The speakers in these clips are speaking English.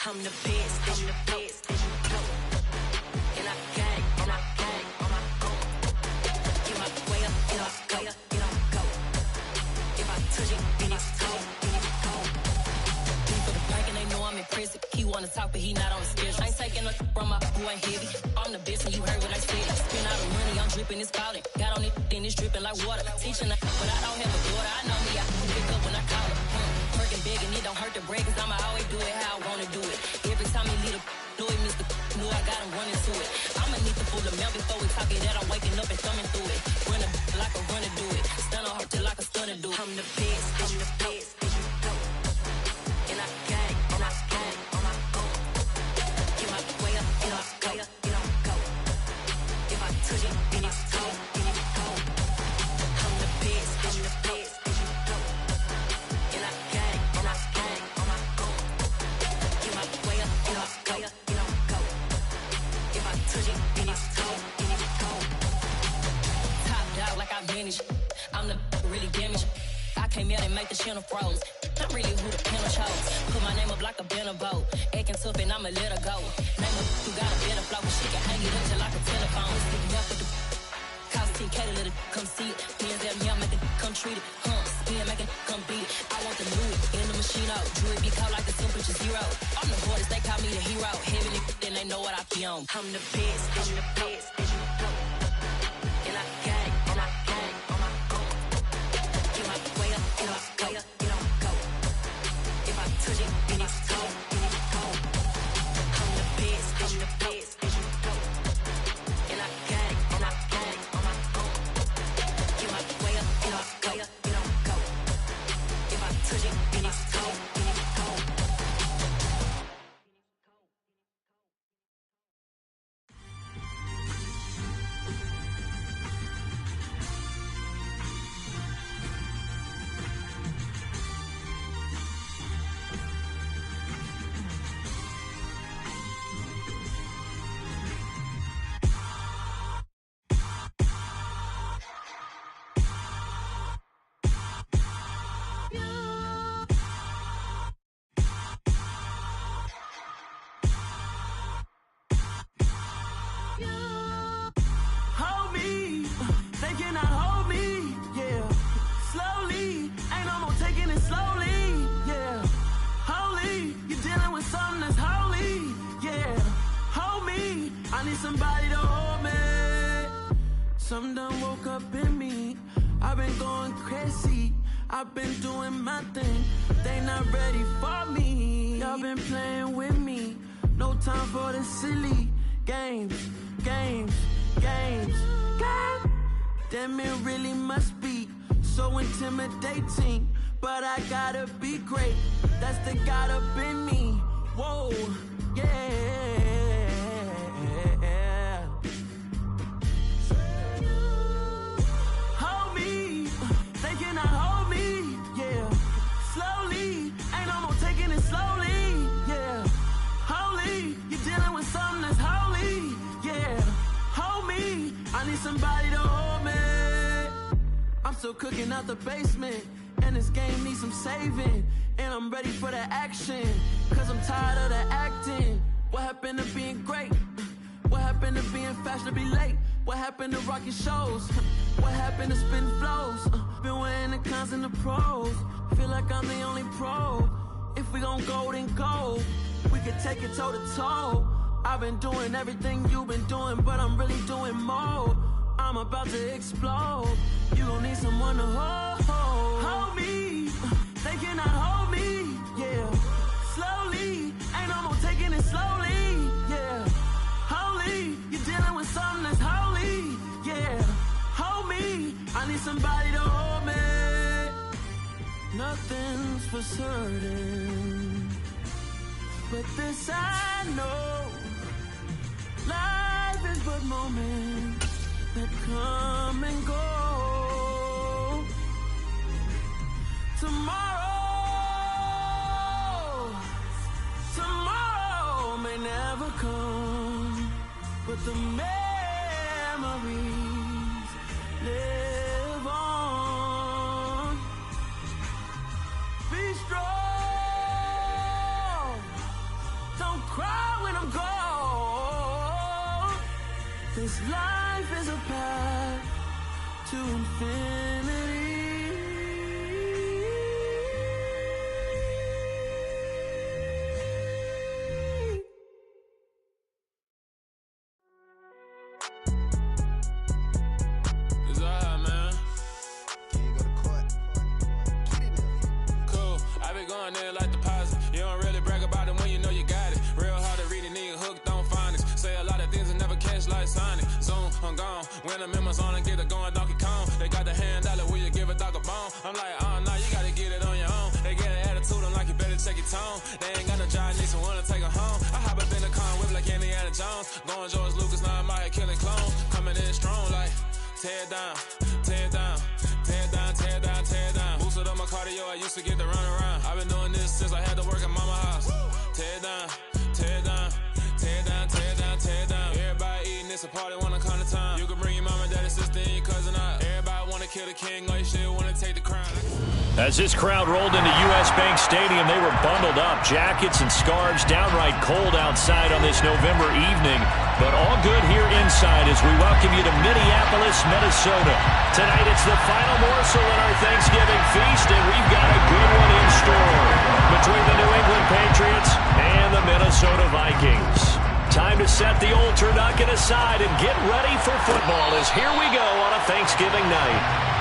I'm the best, I'm the best. And I got it, and I got it on my own. Get my way up, get up, go, get up, go. If I touch it, then it's cold, then it's cold. For the bank and they know I'm in prison. He wanna talk, but he not on the schedule. I ain't taking no from my boy heavy. I'm the best and you heard what I said. Spend all the money, I'm dripping, it's falling. Got on it, then it's dripping like water. Teaching her, but I don't have a daughter. I know me, I can pick up when I call her. Working big and it don't hurt the break, cause I'ma always do it how I wanna do it. Every time he leave the know it, Mr. Know I got him running to it. I'ma need to pull the mouth before we talk it that I'm waking up and thumbing through it. Run a like a runner do it. Stun on her till like a stunner do it. I'm the best, I'm the best. And I got it, and I got it on my own. Get my way up, get up, go, get up, go. If I touch it, then it's cold, then it's cold. I'm the best, I'm the best. And I got it, and I got it on my own. Get my way up, get up, go, get up, go. If I touch it, then it's cold, then it's cold. Top dog like I vanished. I'm the really damaged. I came out and make the channel froze. I'm really who the panel chose. Put my name up like a banner boat. Acting tough and I'ma let her go. Name her who got a better flow. She can hang it up till like a telephone. Sticking up with the cost 10K to let it come see it. Hands out me, I make it come treat it. Spin, make it come beat it. I want the Louis in the machine out. Jewelry be cold like the temperature zero. I'm the borders, they call me the hero. Heavy then they know what I be on. I'm the best, I'm the best. And I got it, and I got it on my own. Get my way up, get up, go, get up, go. If I touch it, then it's cold, then it's cold. I'm the best, I'm the best. And I got it, and I got it on my own. Get my way up, get up, go, get up, go. If I touch it, then it's cold, then it's cold. Hold me, they cannot hold me, yeah. Slowly, ain't no more taking it slowly, yeah. Holy, you're dealing with something that's holy, yeah. Hold me, I need somebody to hold me. Something done woke up in me. I've been going crazy, I've been doing my thing. They not ready for me. Y'all been playing with me. No time for the silly games, games, games, games. Damn, it really must be so intimidating. But I gotta be great, that's the God up in me. Whoa, yeah. Hold me, they cannot hold me, yeah. Slowly, ain't no more taking it slowly, yeah. Holy, you're dealing with something that's holy, yeah. Hold me, I need somebody to hold me. I'm still cooking out the basement, and this game needs some saving. And I'm ready for the action, cause I'm tired of the acting. What happened to being great? What happened to being fashionably late? What happened to rocking shows? What happened to spitting flows? Been weighing the cons and the pros. Feel like I'm the only pro. If we gon' go, then go. We could take it toe to toe. I've been doing everything you've been doing, but I'm really doing more. I'm about to explode. You gon' need someone to hold. Hold me, they cannot hold me, yeah. Slowly, ain't no more taking it slowly, yeah. Holy, you're dealing with something that's holy, yeah. Hold me, I need somebody to hold me. Nothing's for certain, but this I know. Life is but moments that come and go. Tomorrow may never come, but the memories live on. Be strong, of gold. This life is a path to infinity. When I'm in my zone and get it going Donkey Kong, they got the hand dollar, will you give a dog a bone? I'm like, oh no, you gotta get it on your own. They get an attitude, I'm like, you better check your tone. They ain't got no job, need someone to take her home. I hop up in the car, whip like Indiana Jones. Going George Lucas, now I'm out here killing clones. Coming in strong like, tear down, tear down, tear down, tear down, tear down. Boosted up my cardio, I used to get to run around. I've been doing this since I had to work at mama house. Tear down, tear down, tear down, tear down, tear down. Everybody eating, it's a party, wanna come to time. You can bring your mama, daddy, sister, and your cousin out. Everybody wanna kill the king, or you still wanna take the crown. As this crowd rolled into U.S. Bank Stadium, they were bundled up, jackets and scarves, downright cold outside on this November evening. But all good here inside as we welcome you to Minneapolis, Minnesota. Tonight it's the final morsel in our Thanksgiving feast, and we've got a good one in store between the New England Patriots and the Minnesota Vikings. Time to set the old turducken aside and get ready for football as here we go on a Thanksgiving night.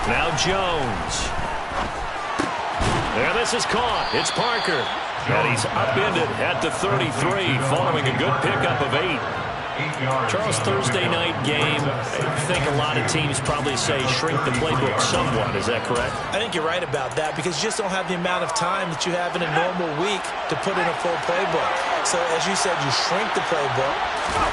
Now Jones. There, this is caught. It's Parker. And he's upended at the 33 following a good pickup of 8. Charles, Thursday night game, I think a lot of teams probably say shrink the playbook somewhat. Is that correct? I think you're right about that because you just don't have the amount of time that you have in a normal week to put in a full playbook. So, as you said, you shrink the playbook,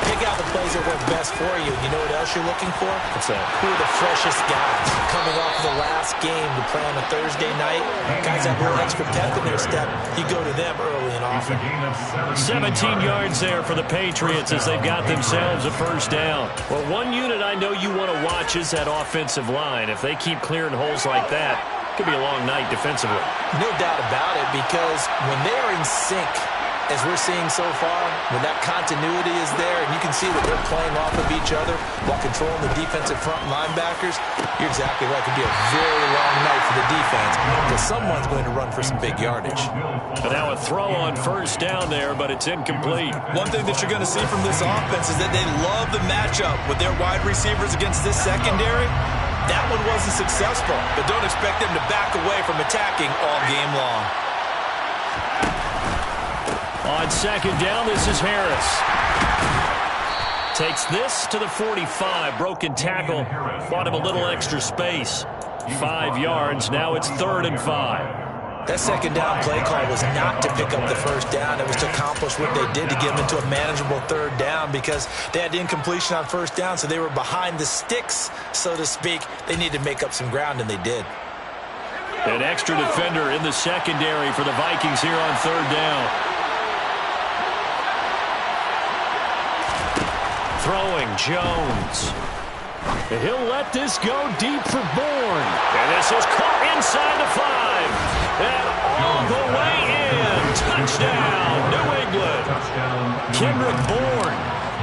pick out the plays that work best for you. You know what else you're looking for? What's that? Who are the freshest guys coming off of the last game to play on a Thursday night? Guys have a little extra pep in their step. You go to them early and often. 17 yards there for the Patriots as they've got themselves a first down. Well, one unit I know you want to watch is that offensive line. If they keep clearing holes like that, it could be a long night defensively. No doubt about it, because when they're in sync, as we're seeing so far, when that continuity is there, and you can see that they're playing off of each other while controlling the defensive front linebackers, you're exactly right. It could be a very long night for the defense because someone's going to run for some big yardage. But now a throw on first down there, but it's incomplete. One thing that you're going to see from this offense is that they love the matchup with their wide receivers against this secondary. That one wasn't successful, but don't expect them to back away from attacking all game long. On second down, this is Harris. Takes this to the 45. Broken tackle. Bought him a little extra space. 5 yards. Now it's 3rd and 5. That second down play call was not to pick up the first down. It was to accomplish what they did to get them into a manageable 3rd down because they had incompletion on first down, so they were behind the sticks, so to speak. They needed to make up some ground, and they did. An extra defender in the secondary for the Vikings here on 3rd down. Throwing Jones. And he'll let this go deep for Bourne. And this is caught inside the 5. And all the way in. Touchdown, New England. Kendrick Bourne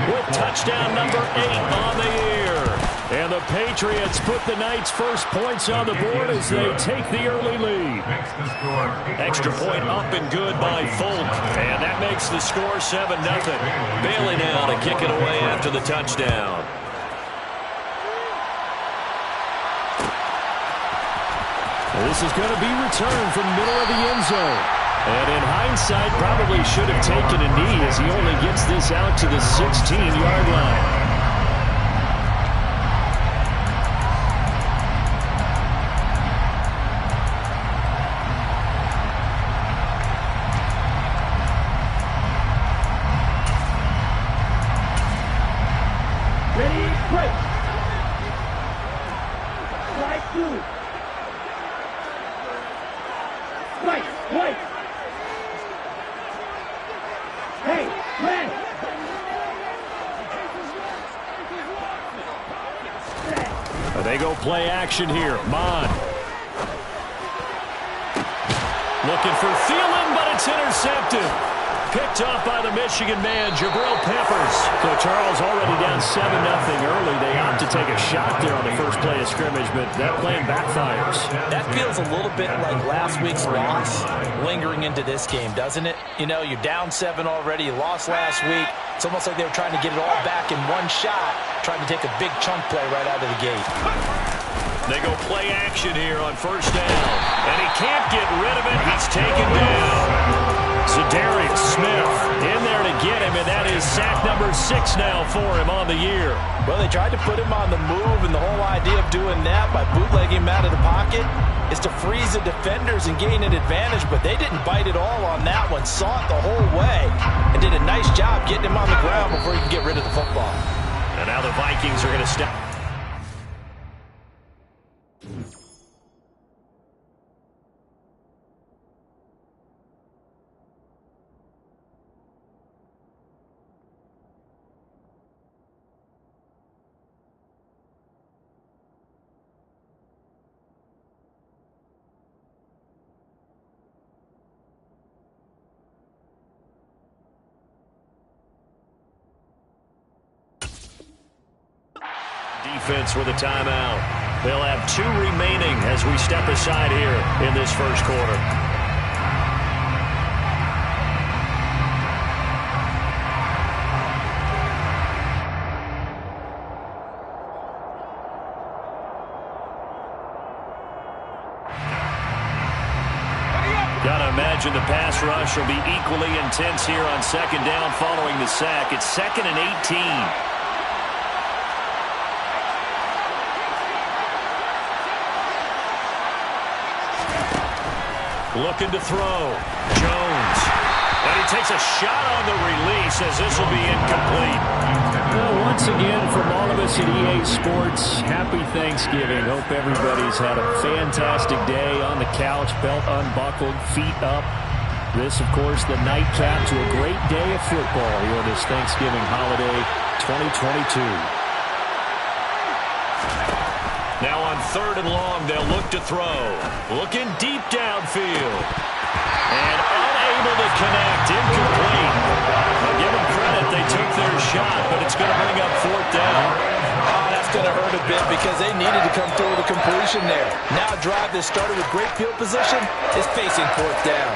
with touchdown number 8 on the year. And the Patriots put the night's first points on the board as they take the early lead. Extra point up and good by Folk. And that makes the score 7-0. Bailey now to kick it away after the touchdown. This is going to be returned from the middle of the end zone. And in hindsight, probably should have taken a knee as he only gets this out to the 16-yard line. They go play action here. Mon. Looking for Thielen, but it's intercepted. Picked off by the Michigan man, Jabril Peppers. So Charles already down 7-0 early. They opt to take a shot there on the first play of scrimmage, but that plan backfires. That feels a little bit like last week's loss lingering into this game, doesn't it? You know, you're down 7 already. You lost last week. It's almost like they were trying to get it all back in one shot, trying to take a big chunk play right out of the gate. They go play action here on first down. And he can't get rid of it. He's taken down. Za'Darius Smith in there to get him, and that is sack number 6 now for him on the year. Well, they tried to put him on the move, and the whole idea of doing that by bootlegging him out of the pocket is to freeze the defenders and gain an advantage, but they didn't bite at all on that one. Saw it the whole way and did a nice job getting him on the ground before he could get rid of the football. And now the Vikings are going to step. Defense with a timeout. They'll have 2 remaining as we step aside here in this first quarter. Gotta imagine the pass rush will be equally intense here on second down following the sack. It's 2nd and 18. Looking to throw. Jones. And he takes a shot on the release as this will be incomplete. Well, once again, from all of us at EA Sports, happy Thanksgiving. Hope everybody's had a fantastic day on the couch, belt unbuckled, feet up. This, of course, the nightcap to a great day of football here this Thanksgiving holiday 2022. Now on 3rd and long, they'll look to throw. Looking deep downfield. And unable to connect. Incomplete. I'll give them credit. They took their shot, but it's going to bring up 4th down. Oh, that's going to hurt a bit because they needed to come through with a completion there. Now a drive that started with great field position is facing 4th down.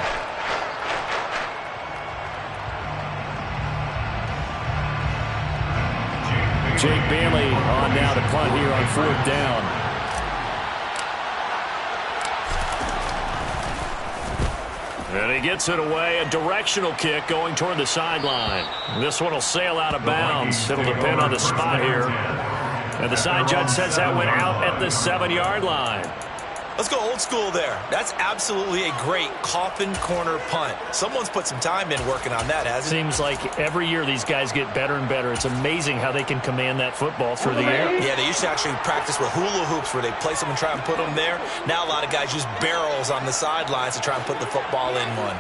Jake Bailey on now to punt here on 4th down. And he gets it away. A directional kick going toward the sideline. This one will sail out of bounds. It'll depend on the spot here. And the side judge says that went out at the 7-yard line. Let's go old school there. That's absolutely a great coffin corner punt. Someone's put some time in working on that, hasn't it? Seems like every year these guys get better and better. It's amazing how they can command that football through the air. Yeah, they used to actually practice with hula hoops where they place them and try and put them there. Now a lot of guys use barrels on the sidelines to try and put the football in one.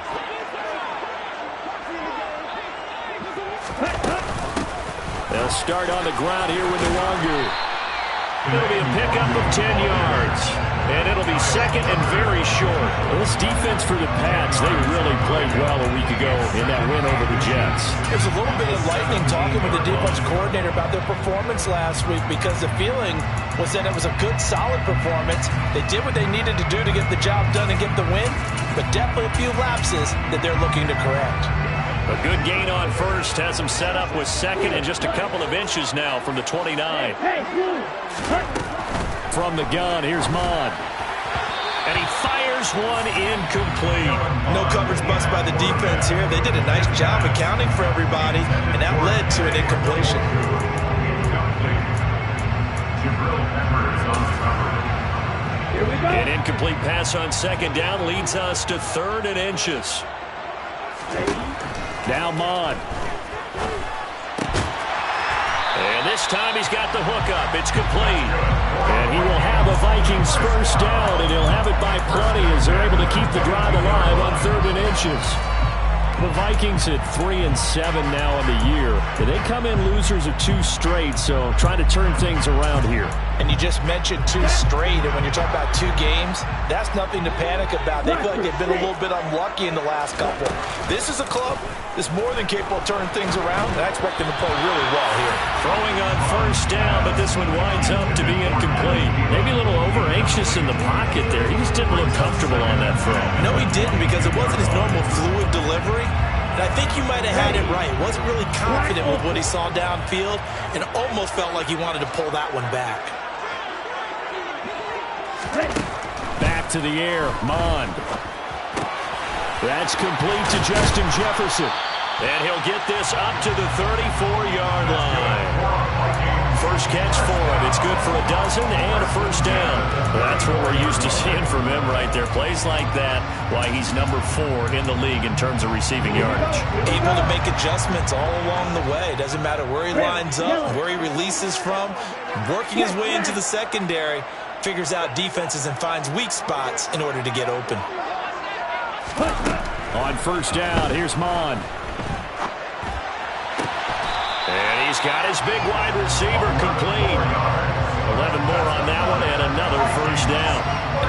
They'll start on the ground here with Nwangu. It'll be a pickup of 10 yards. And it'll be 2nd and very short. This defense for the Pats, they really played well a week ago in that win over the Jets. There's a little bit of lightning talking with the defensive coordinator about their performance last week because the feeling was that it was a good, solid performance. They did what they needed to do to get the job done and get the win, but definitely a few lapses that they're looking to correct. A good gain on first has him set up with 2nd and just a couple of inches now from the 29. From the gun, here's Mon. And he fires one incomplete. No coverage bust by the defense here. They did a nice job accounting for everybody, and that led to an incompletion. An incomplete pass on 2nd down leads us to 3rd and inches. Now Mon. And this This time he's got the hook up. It's complete. And he will have a Vikings first down, and he'll have it by plenty as they're able to keep the drive alive on 3rd and inches. The Vikings at 3-7 now in the year. They come in losers of 2 straight, so trying to turn things around here. And you just mentioned 2 straight, and when you're talking about 2 games, that's nothing to panic about. They feel like they've been a little bit unlucky in the last couple. This is a club that's more than capable of turning things around, and I expect them to play really well here. Throwing on first down, but this one winds up to be incomplete. Maybe a little over-anxious in the pocket there. He just didn't look comfortable on that throw. No, he didn't, because it wasn't his normal fluid delivery. And I think you might have had it right. Wasn't really confident with what he saw downfield and almost felt like he wanted to pull that one back. Back to the air, Mond. That's complete to Justin Jefferson. And he'll get this up to the 34-yard line. First catch for him. It's good for a dozen and a first down. That's what we're used to seeing from him right there. Plays like that, why he's number 4 in the league in terms of receiving yardage. Able to make adjustments all along the way. Doesn't matter where he lines up, where he releases from. Working his way into the secondary, figures out defenses and finds weak spots in order to get open. On first down, here's Mond. And he's got his big wide receiver complete. 11 more on that one and another first down.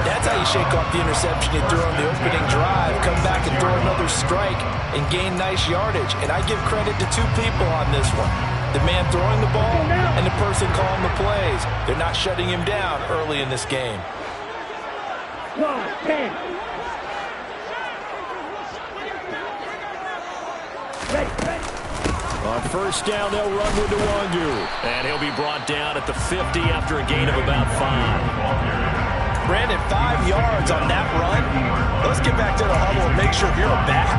That's how you shake off the interception you threw on the opening drive, come back and throw another strike and gain nice yardage. And I give credit to 2 people on this one. The man throwing the ball and the person calling the plays. They're not shutting him down early in this game. On first down, they'll run with Nwangu. And he'll be brought down at the 50 after a gain of about 5. Brandon, 5 yards on that run. Let's get back to the huddle and make sure you're back.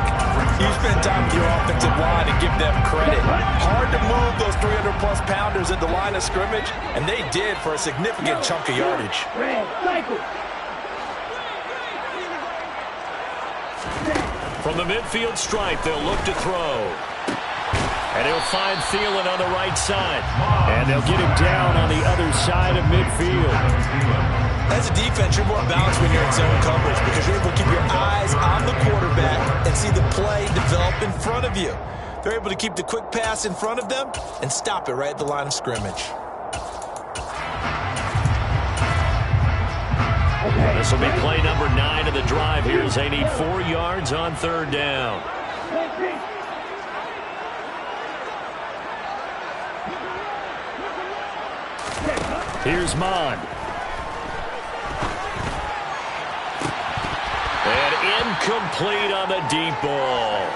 You spend time with your offensive line and give them credit. Hard to move those 300-plus pounders at the line of scrimmage, and they did for a significant chunk of yardage. From the midfield stripe, they'll look to throw. And he'll find Thielen on the right side. And they'll get him down on the other side of midfield. As a defense, you're more balanced when you're in zone coverage because you're able to keep your eyes on the quarterback and see the play develop in front of you. They're able to keep the quick pass in front of them and stop it right at the line of scrimmage. This will be play number 9 of the drive here as they need 4 yards on third down. Here's Mond. And incomplete on the deep ball.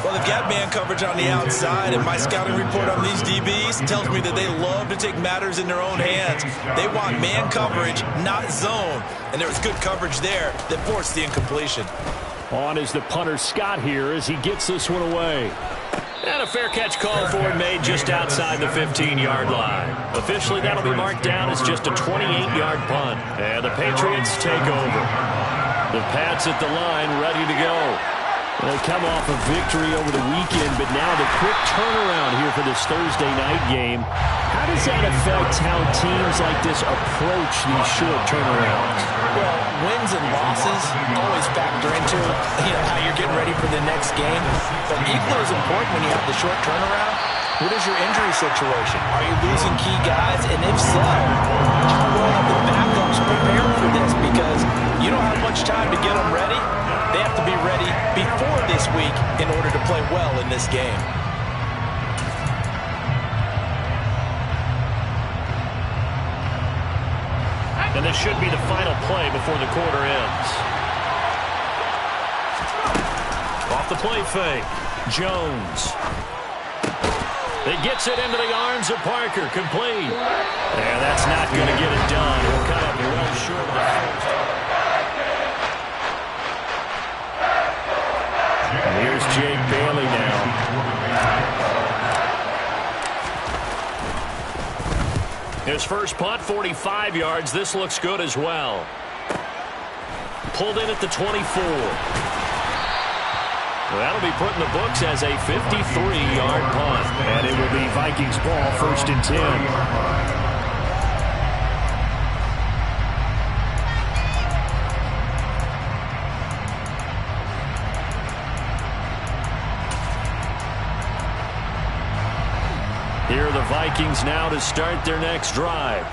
Well, they've got man coverage on the outside, and my scouting report on these DBs tells me that they love to take matters in their own hands. They want man coverage, not zone. And there was good coverage there that forced the incompletion. On is the punter Scott here as he gets this one away. And a fair catch call for it made just outside the 15-yard line. Officially, that'll be marked down as just a 28-yard punt. And the Patriots take over. The Pats at the line ready to go. They come off a victory over the weekend, but now the quick turnaround here for this Thursday night game. How does that affect how teams like this approach these short turnarounds? Well, wins and losses always factor into how you're getting ready for the next game. But equally as important when you have the short turnaround, what is your injury situation? Are you losing key guys? And if so, how well have the backups prepared for this? Because you don't have much time to get them ready. They have to be ready before this week in order to play well in this game. And this should be the final play before the quarter ends. Off the play fake, Jones. He gets it into the arms of Parker, complete. And that's not going to get it done. He'll come up well short of the first. Here's Jake Bailey now. His first punt, 45 yards. This looks good as well. Pulled in at the 24. Well, that'll be put in the books as a 53-yard punt. And it will be Vikings ball, 1st and 10. Here are the Vikings now to start their next drive.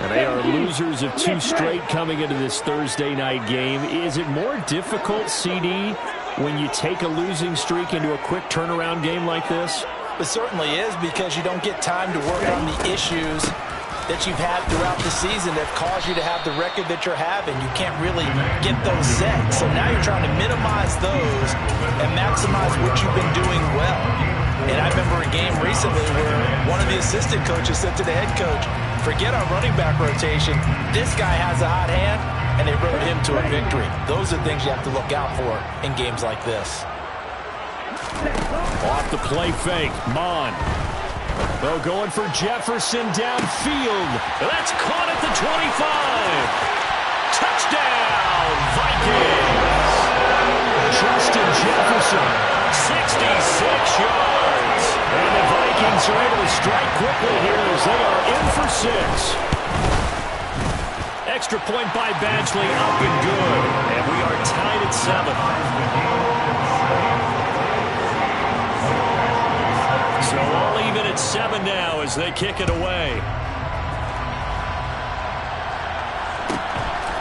And they are losers of 2 straight coming into this Thursday night game. Is it more difficult, CD, when you take a losing streak into a quick turnaround game like this? It certainly is, because you don't get time to work on the issues that you've had throughout the season that caused you to have the record that you're having. You can't really get those set. So now you're trying to minimize those and maximize what you've been doing well. And I remember a game recently where one of the assistant coaches said to the head coach, forget our running back rotation. This guy has a hot hand, and they rode him to a victory. Those are things you have to look out for in games like this. Off the play fake, Mon. They're going for Jefferson downfield. That's caught at the 25. Touchdown, Vikings. Justin Jefferson, 66 yards. And the Vikings are able to strike quickly here as they are in for 6. Extra point by Badgley, up and good. And we are tied at 7. So all even at 7 now as they kick it away.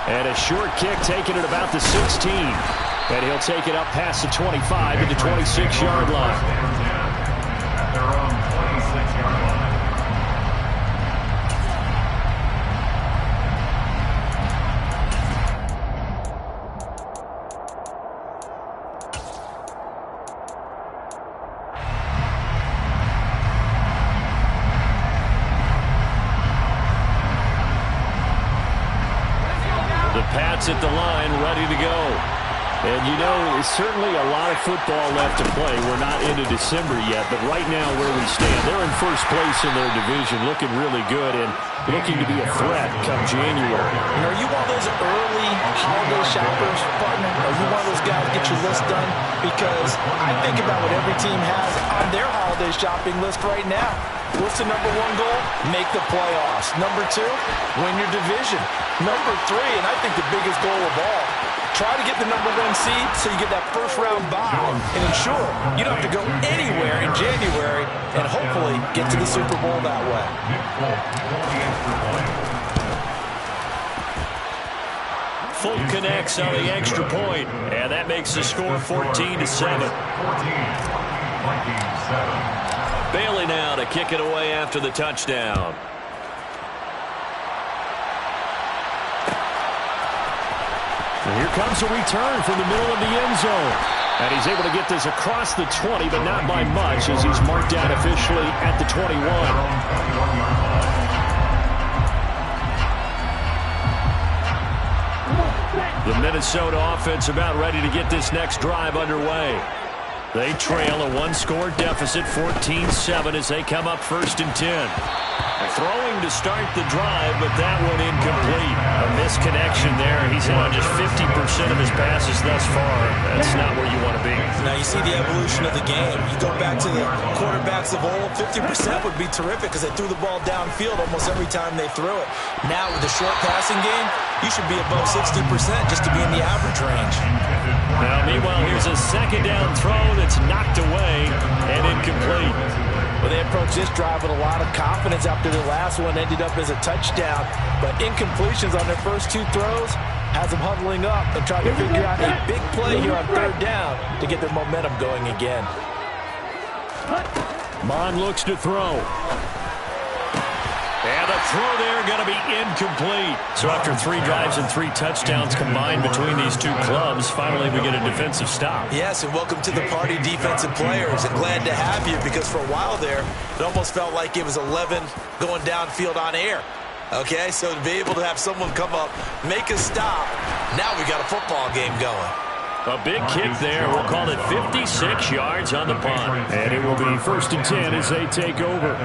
And a short kick taken at about the 16. And he'll take it up past the 25 at the 26-yard line. Pats at the line, ready to go. And you know, there's certainly a lot of football left to play. We're not into December yet, but right now where we stand, they're in first place in their division, looking really good and looking to be a threat come January. And are you one of those early holiday shoppers, partner? Are you one of those guys get your list done? Because I think about what every team has on their holiday shopping list right now. What's the number 1 goal? Make the playoffs. Number 2, win your division. Number 3, and I think the biggest goal of all, try to get the number 1 seed so you get that first-round bye and ensure you don't have to go anywhere in January and hopefully get to the Super Bowl that way. Fulton connects on the extra point, and that makes the score 14-7. Bailey now to kick it away after the touchdown. And here comes a return from the middle of the end zone. And he's able to get this across the 20, but not by much as he's marked down officially at the 21. The Minnesota offense about ready to get this next drive underway. They trail a 1-score deficit, 14-7, as they come up 1st and 10. Throwing to start the drive, but that one incomplete. A misconnection there. He's on just 50% of his passes thus far. That's not where you want to be. Now you see the evolution of the game. You go back to the quarterbacks of old, 50% would be terrific because they threw the ball downfield almost every time they threw it. Now with the short passing game, you should be above 60% just to be in the average range. Now, meanwhile, here's a 2nd down throw that's knocked away and incomplete. Well, they approached this drive with a lot of confidence after the last one ended up as a touchdown. But incompletions on their first 2 throws has them huddling up and trying to figure out a big play here on 3rd down to get their momentum going again. Mon looks to throw. And the throw there going to be incomplete. So after 3 drives and 3 touchdowns combined between these 2 clubs, finally we get a defensive stop. Yes, and welcome to the party, defensive players. And glad to have you because for a while there, it almost felt like it was 11 going downfield on air. Okay, so to be able to have someone come up, make a stop, now we got a football game going. A big kick there. We'll call it 56 yards on the punt. And it will be 1st and 10 as they take over.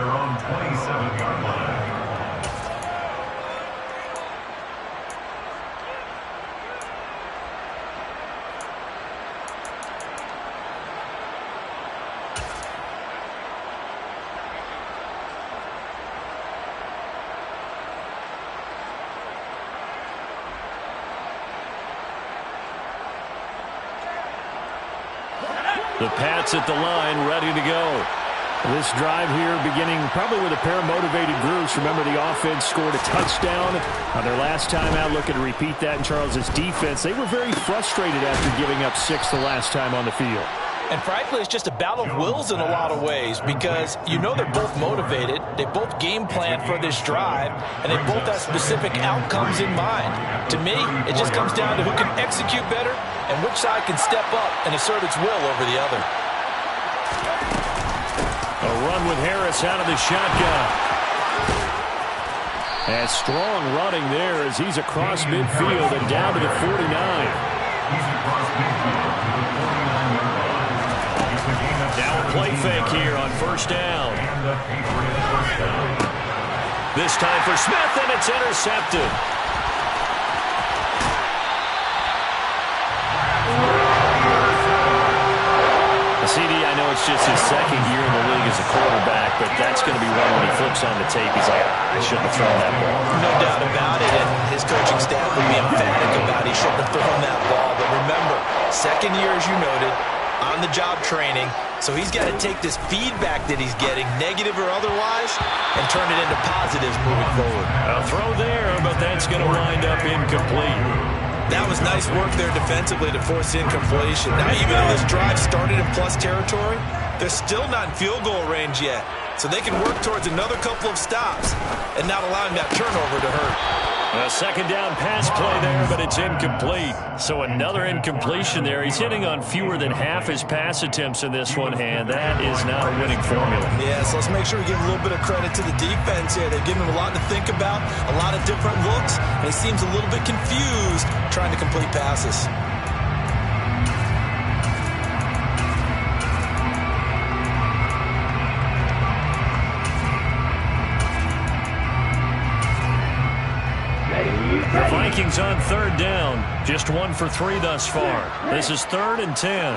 The Pats at the line, ready to go. This drive here beginning probably with a pair of motivated groups. Remember, the offense scored a touchdown on their last time out. Looking to repeat that in Charles's defense. They were very frustrated after giving up 6 the last time on the field. And frankly, it's just a battle of wills in a lot of ways because you know they're both motivated. They both game plan for this drive, and they both have specific outcomes in mind. To me, it just comes down to who can execute better and which side can step up and assert its will over the other. A run with Harris out of the shotgun. And strong running there as he's across midfield and down to the 49. Now a play fake here on first down. This time for Smith, and it's intercepted. CD, I know it's just his second year in the league as a quarterback, but that's going to be one when he flips on the tape. He's like, I shouldn't have thrown that ball. No doubt about it, and his coaching staff would be emphatic about he shouldn't have thrown that ball. But remember, second year, as you noted, on-the-job training, so he's got to take this feedback that he's getting, negative or otherwise, and turn it into positives moving forward. A throw there, but that's going to wind up incomplete. That was nice work there defensively to force incompletion. Now, even though this drive started in plus territory, they're still not in field goal range yet. So they can work towards another couple of stops and not allowing that turnover to hurt. A second down pass play there, but it's incomplete. So another incompletion there. He's hitting on fewer than half his pass attempts in this one, and that is not a winning formula. Yeah, so let's make sure we give a little bit of credit to the defense here. They've given him a lot to think about, a lot of different looks, and he seems a little bit confused trying to complete passes. The Vikings on third down. Just 1 for 3 thus far. This is 3rd and 10.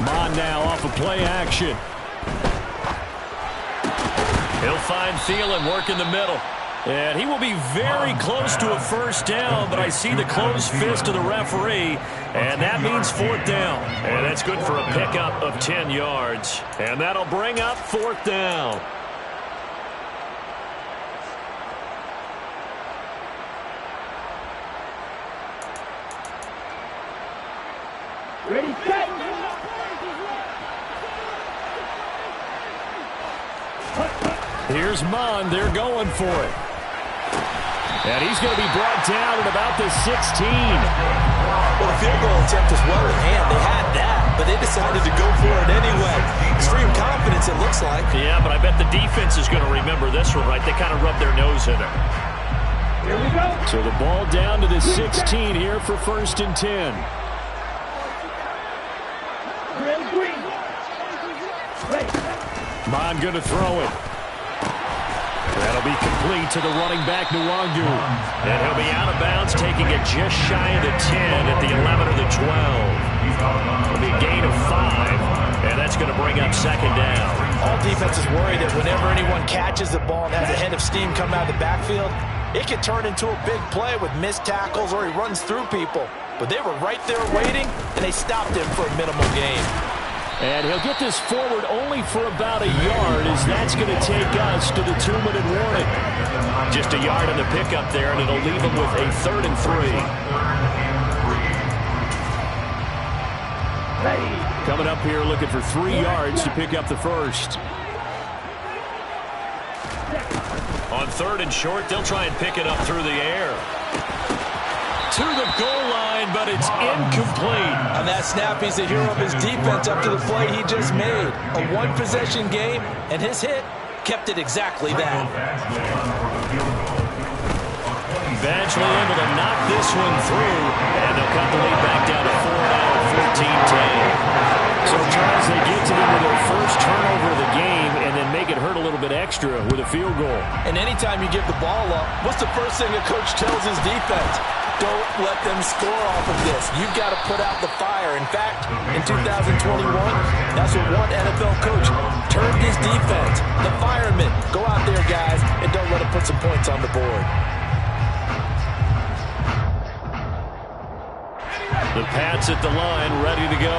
Mond now off of play action. He'll find Thielen, work in the middle. And he will be very close to a first down, but I see the closed fist of the referee, and that means 4th down. And that's good for a pickup of 10 yards. And that'll bring up 4th down. Ready, set. Here's Mond. They're going for it. And he's going to be brought down at about the 16. Well, the field goal attempt was well in hand. They had that, but they decided to go for it anyway. Extreme confidence, it looks like. Yeah, but I bet the defense is going to remember this one, right? They kind of rubbed their nose in it. Here we go. So the ball down to the 16 here for 1st and 10. Mond going to throw it. That'll be complete to the running back, Nwangu. And he'll be out of bounds, taking it just shy of the 10 at the 11 or the 12. It'll be a gain of 5, and that's going to bring up 2nd down. All defenses worry that whenever anyone catches the ball and has a head of steam come out of the backfield, it can turn into a big play with missed tackles or he runs through people. But they were right there waiting, and they stopped him for a minimal gain. And he'll get this forward only for about a yard, as that's going to take us to the 2-minute warning. Just a yard on the pickup there, and it'll leave him with a 3rd and 3. Coming up here looking for 3 yards to pick up the first. On 3rd and short, they'll try and pick it up through the air. To the goal line, but it's incomplete. On that snap, he's the hero of his defense up to the play he just made. A one-possession game, and his hit kept it exactly that. Eventually able to knock this one through, and they'll cut the lead back down to 4 now at 14-10. So, Charles, they get to them with their first turnover of the game and then make it hurt a little bit extra with a field goal. And anytime you give the ball up, what's the first thing a coach tells his defense? Don't let them score off of this. You've got to put out the fire. In fact, in 2021, that's what one NFL coach turned his defense. The firemen. Go out there, guys, and don't let them put some points on the board. The Pats at the line, ready to go.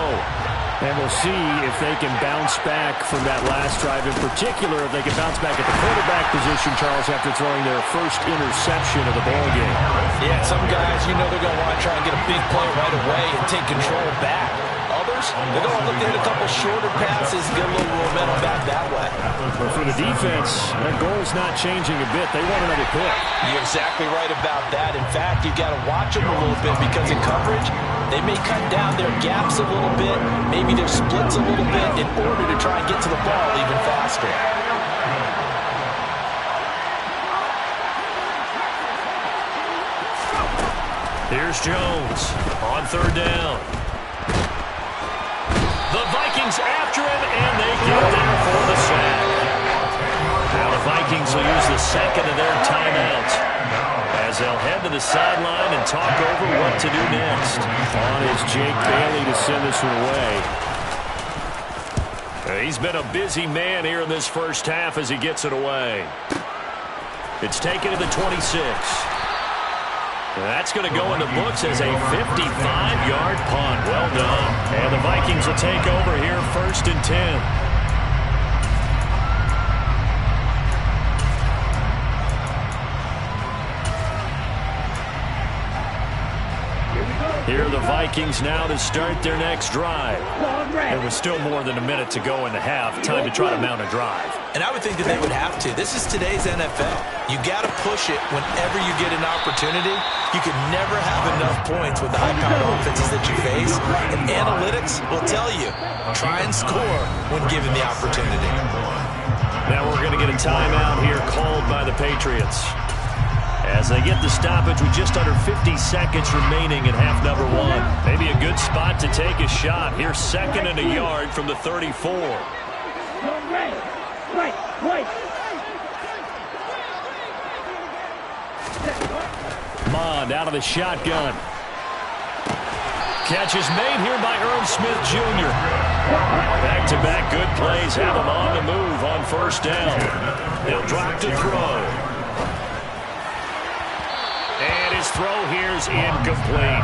And we'll see if they can bounce back from that last drive. In particular, if they can bounce back at the quarterback position, Charles, after throwing their first interception of the ballgame. Yeah, some guys, they're going to want to try and get a big play right away and take control back. Others, they're going to look to hit a couple shorter passes, get a little momentum back that way. But for the defense, their goal's not changing a bit. They want another pick. You're exactly right about that. In fact, you've got to watch them a little bit because in coverage, they may cut down their gaps a little bit, maybe their splits a little bit in order to try and get to the ball even faster. Here's Jones on third down. The Vikings after him, and they get there for the sack. Now the Vikings will use the second of their timeouts as they'll head to the sideline and talk over what to do next. On is Jake Bailey to send this one away. He's been a busy man here in this first half as he gets it away. It's taken to the 26. That's going to go in the books as a 55-yard punt. Well done. And the Vikings will take over here first and 10. Here are the Vikings now to start their next drive. There was still more than a minute to go in the half. Time to try to mount a drive. And I would think that they would have to. This is today's NFL. You got to push it whenever you get an opportunity. You can never have enough points with the high-powered offenses that you face. And analytics will tell you, try and score when given the opportunity. Now we're going to get a timeout here called by the Patriots as they get the stoppage with just under 50 seconds remaining in half number one. Maybe a good spot to take a shot. Here's second and a yard from the 34. Mond out of the shotgun. Catch is made here by Irv Smith Jr. Back-to-back good plays have him on the move on first down. He'll drop to throw. And his throw here is incomplete.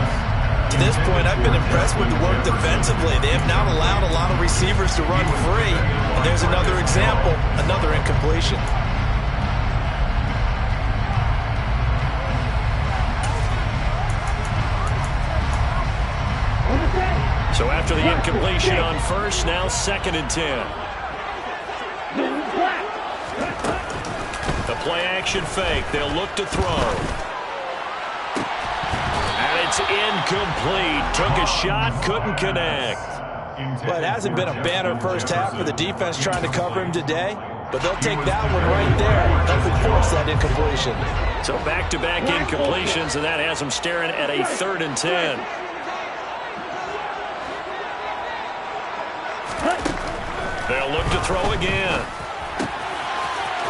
To this point, I've been impressed with the work defensively. They have not allowed a lot of receivers to run free. And there's another example, another incompletion. So after the incompletion on first, now second and 10. The play action fake. They'll look to throw. And it's incomplete. Took a shot, couldn't connect. Well, it hasn't been a banner first half for the defense trying to cover him today, but they'll take that one right there. Nothing force that incompletion. So back-to-back incompletions, and that has them staring at a third and 10. They'll look to throw again.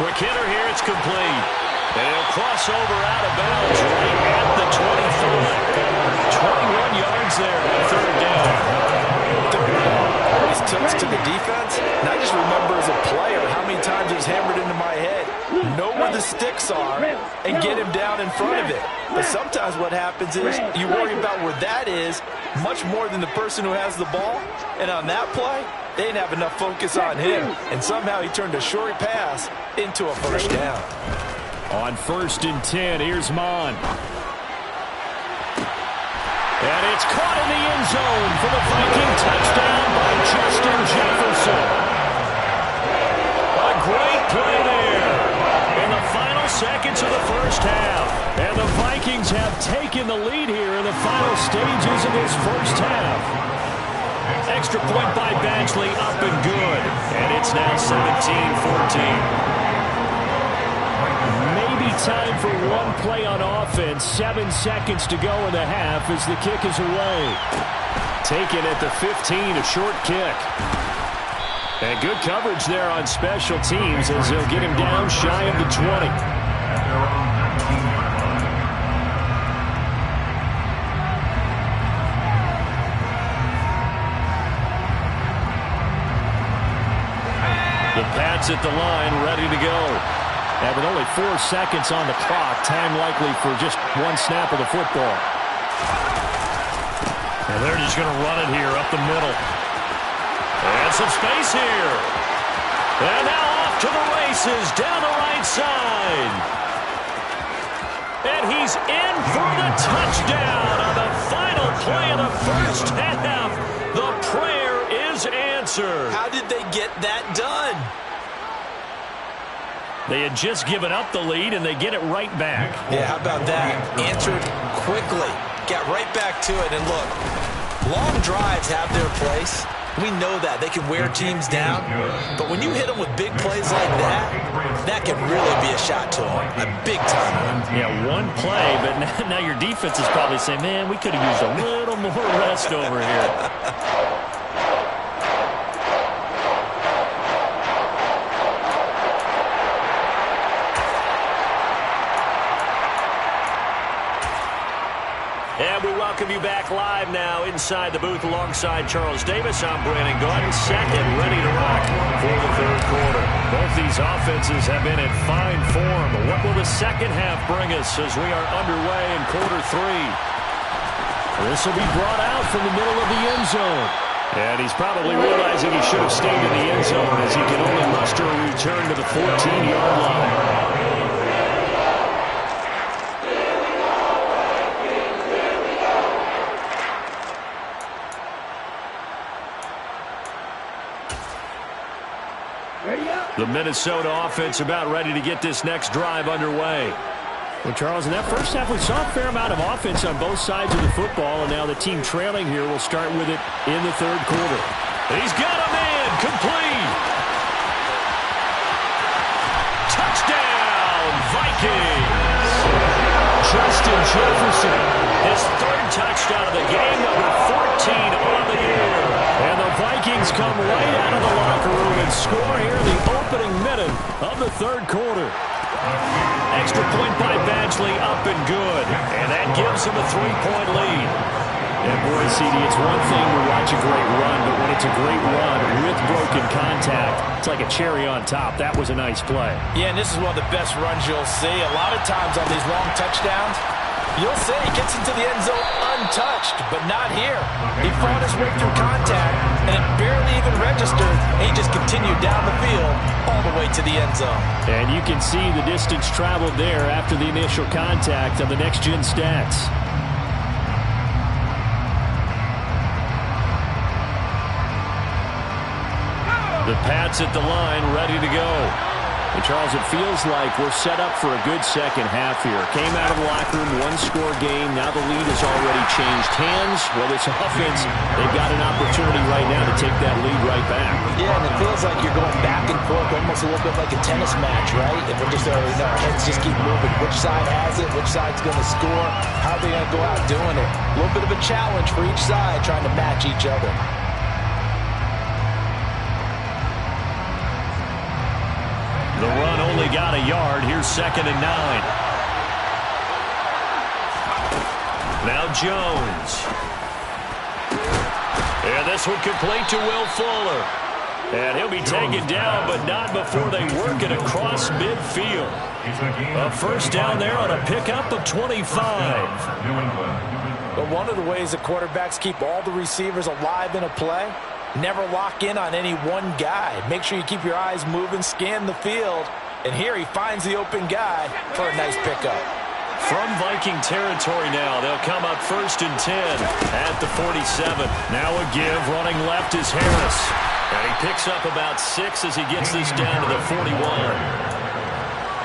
Quick hitter here, it's complete. And he'll cross over out of bounds right at the 25. 21 yards there on third down. These tilts to the defense, and I just remember as a player how many times it was hammered into my head. Know where the sticks are and get him down in front of it. But sometimes what happens is you worry about where that is much more than the person who has the ball. And on that play, they didn't have enough focus on him. And somehow he turned a short pass into a first down. On first and 10, here's Mond. And it's caught in the end zone for the Viking touchdown by Justin Jefferson. A great play there in the final seconds of the first half. And the Vikings have taken the lead here in the final stages of this first half. Extra point by Badgley, up and good. And it's now 17-14. Time for one play on offense. 7 seconds to go in the half as the kick is away. Taken at the 15, a short kick. And good coverage there on special teams as they'll get him down shy of the 20. The Pats at the line, ready to go. And with only 4 seconds on the clock, time likely for just one snap of the football. And they're just going to run it here up the middle. And some space here. And now off to the races down the right side. And he's in for the touchdown on the final play of the first half. The prayer is answered. How did they get that done? They had just given up the lead, and they get it right back. Yeah, how about that? Answered quickly. Got right back to it. And look, long drives have their place. We know that. They can wear teams down. But when you hit them with big plays like that, that can really be a shot to them. A big-time one. Yeah, one play, but now your defense is probably saying, man, we could have used a little more rest over here. And we welcome you back live now inside the booth alongside Charles Davis. I'm Brandon Gaudin, set and ready to rock for the third quarter. Both these offenses have been in fine form. What will the second half bring us as we are underway in quarter three? This will be brought out from the middle of the end zone. And he's probably realizing he should have stayed in the end zone as he can only muster a return to the 14-yard line. The Minnesota offense about ready to get this next drive underway. Well, Charles, in that first half, we saw a fair amount of offense on both sides of the football, and now the team trailing here will start with it in the third quarter. He's got him in, complete. Touchdown, Vikings. Justin Jefferson, his third touchdown of the game, number 14 on the year. And the Vikings come right out of the locker room and score here in the opening minute of the third quarter. Extra point by Badgley, up and good. And that gives him a 3-point lead. And boy, CD, it's one thing to watch a great run, but when it's a great run with broken contact, it's like a cherry on top. That was a nice play. Yeah, and this is one of the best runs you'll see. A lot of times on these long touchdowns, you'll say he gets into the end zone untouched, but not here. He fought his way through contact, and it barely even registered, and he just continued down the field all the way to the end zone. And you can see the distance traveled there after the initial contact on the next-gen stats. The Pats at the line, ready to go. And Charles, it feels like we're set up for a good second half here. Came out of the locker room, one-score game. Now the lead has already changed hands. Well, this offense, they've got an opportunity right now to take that lead right back. Yeah, and it feels like you're going back and forth, almost a little bit like a tennis match, right? And we're just already know our heads just keep moving. Which side has it? Which side's going to score? How are they going to go out doing it? A little bit of a challenge for each side, trying to match each other. The run only got a yard. Here's 2nd and 9. Now Jones. And this one complete to Will Fuller. And he'll be taken down, but not before they work it across midfield. A first down there on a pickup of 25. But one of the ways the quarterbacks keep all the receivers alive in a play, never lock in on any one guy. Make sure you keep your eyes moving, scan the field. And here he finds the open guy for a nice pickup. From Viking territory now, they'll come up 1st and 10 at the 47. Now a give, running left is Harris. And he picks up about 6 as he gets this down to the 41.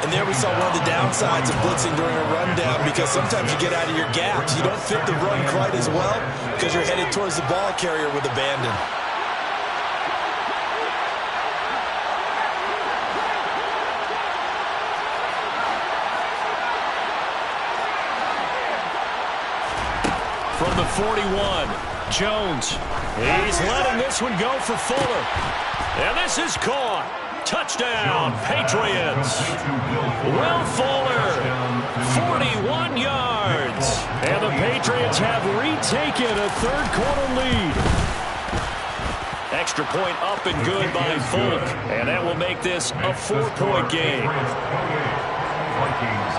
And there we saw one of the downsides of blitzing during a rundown, because sometimes you get out of your gaps. You don't fit the run quite as well because you're headed towards the ball carrier with abandon. From the 41, Jones. He's letting this one go for Fuller. And this is caught. Touchdown, Patriots. Will Fuller, 41 yards. And the Patriots have retaken a third-quarter lead. Extra point up and good by Folk. And that will make this a 4-point game. Vikings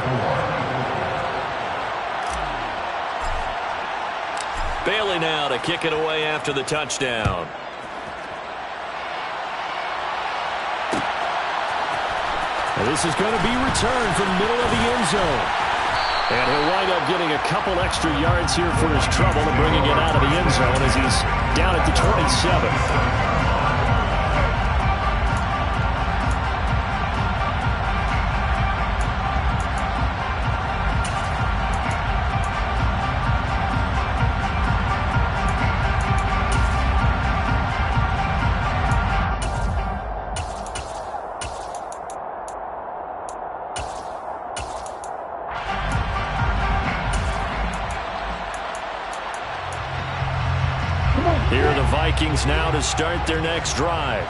24. Bailey now to kick it away after the touchdown. And this is going to be returned from the middle of the end zone. And he'll wind up getting a couple extra yards here for his trouble and bringing it out of the end zone as he's down at the 27. Here are the Vikings now to start their next drive.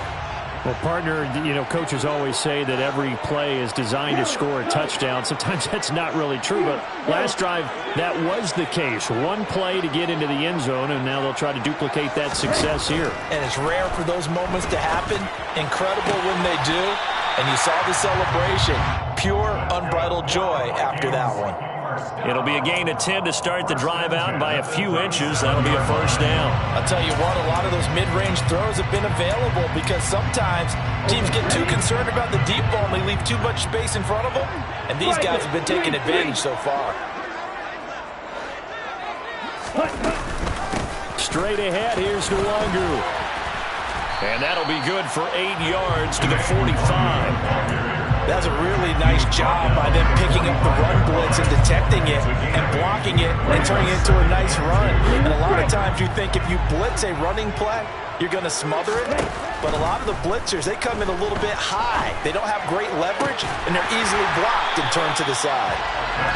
Well, partner, coaches always say that every play is designed to score a touchdown. Sometimes that's not really true, but last drive, that was the case. One play to get into the end zone, and now they'll try to duplicate that success here. And it's rare for those moments to happen. Incredible when they do. And you saw the celebration. Pure, unbridled joy after that one. It'll be a gain of 10 to start the drive out by a few inches. That'll be a first down. I'll tell you what, a lot of those mid-range throws have been available because sometimes teams get too concerned about the deep ball and they leave too much space in front of them. And these guys have been taking advantage so far. Straight ahead, here's Nwangu. And that'll be good for 8 yards to the 45. That's a really nice job by them picking up the run blitz and detecting it and blocking it and turning it into a nice run. And a lot of times you think if you blitz a running play, you're going to smother it. But a lot of the blitzers, they come in a little bit high. They don't have great leverage, and they're easily blocked and turned to the side.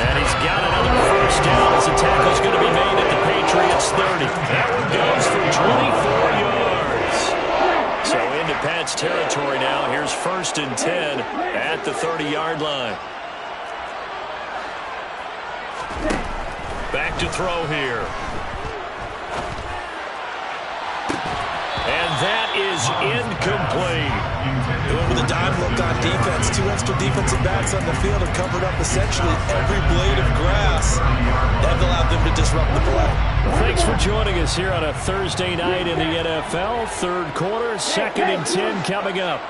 And he's got another first down as the tackle's going to be made at the Patriots 30. That one goes for 24 yards. So into Pat's territory now. Here's 1st and 10 at the 30-yard line. Back to throw here. And that is incomplete. Going with a dime look on defense. 2 extra defensive backs on the field have covered up essentially every blade of grass. That allowed them to disrupt the play. Thanks for joining us here on a Thursday night in the NFL. Third quarter, 2nd and 10 coming up.